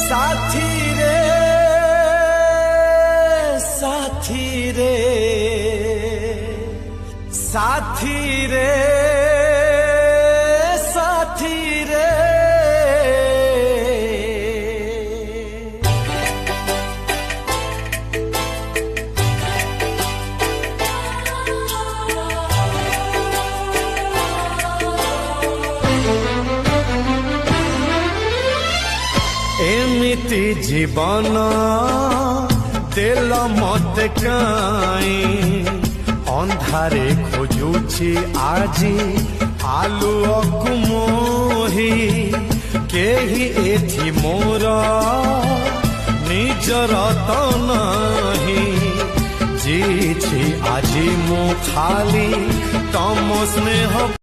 साथी रे साथी रे साथी रे साथी रे एमिति जीवन देल मत काई अंधारे खोजुछि आजी आलुअकु मोही केही एथि मोर निजर त नाही जीछि आजी मु खाली तम स्नेह